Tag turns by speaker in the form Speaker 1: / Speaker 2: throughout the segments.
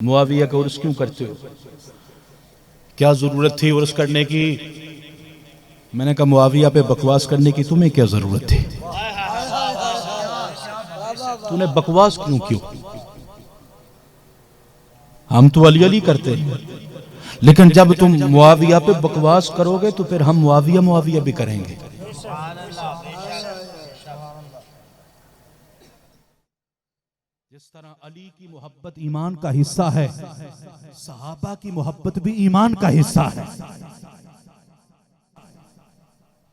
Speaker 1: मुआविया का उर्स क्यों करते हो? क्या जरूरत थी उर्स करने की? मैंने कहा मुआविया पे बकवास करने की तुम्हें क्या जरूरत थी? तूने बकवास क्यों क्यों? हम तो अली अली करते हैं, लेकिन जब तुम मुआविया पे बकवास करोगे तो फिर हम मुआविया मुआविया भी करेंगे। जिस तरह अली की मोहब्बत ईमान का हिस्सा है, सहाबा की मोहब्बत भी ईमान का हिस्सा है।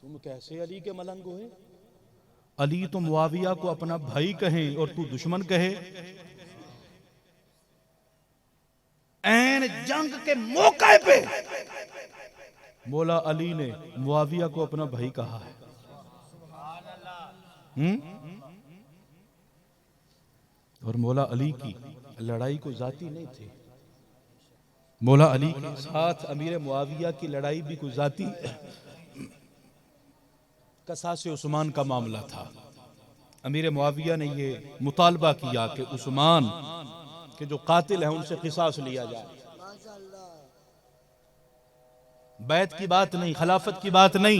Speaker 1: तुम कैसे अली के मलंग हुए? अली तो मुआविया को अपना भाई कहे और तू दुश्मन कहे। ऐन जंग के मौके पे मौला अली ने मुआविया को अपना भाई कहा है। और मौला अली की लड़ाई को जाती नहीं थी। मौला अली के साथ अमीर मुआविया की लड़ाई भी कोई जाती कसास उस्मान का मामला था। अमीर मुआविया ने ये मुतालबा किया कि उस्मान के जो कातिल हैं उनसे किसास लिया जाए। बैत की बात नहीं, खिलाफत की बात नहीं,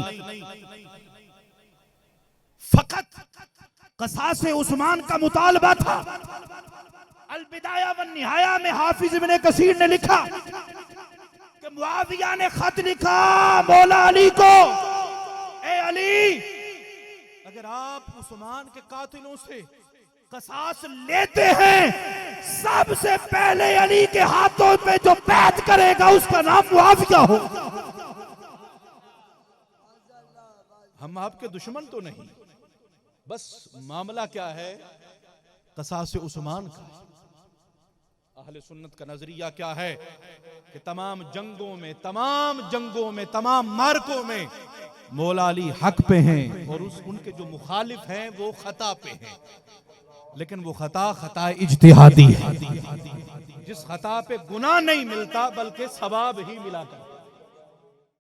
Speaker 1: फकत कसास उस्मान का मुतालबा था। अल-बिदाया व निहाया में हाफिज इब्न कसीर ने लिखा कि मुआविया ने खत लिखा मौला अली को, ए अली, अगर आप उस्मान के कातिलों से कसास लेते हैं, सबसे पहले अली के हाथों पे जो बैत करेगा उसका नाम मुआविया हो। हम आपके दुश्मन तो नहीं, बस मामला क्या है कसास उस्मान का। अहले सुन्नत का नजरिया क्या है कि तमाम जंगों में तमाम मार्कों में मौला अली हक पे हैं और उनके जो मुखालिफ हैं वो खता पे हैं, लेकिन वो खता इज्तिहादी है। जिस खता पे गुनाह नहीं मिलता बल्कि सवाब ही मिला करता।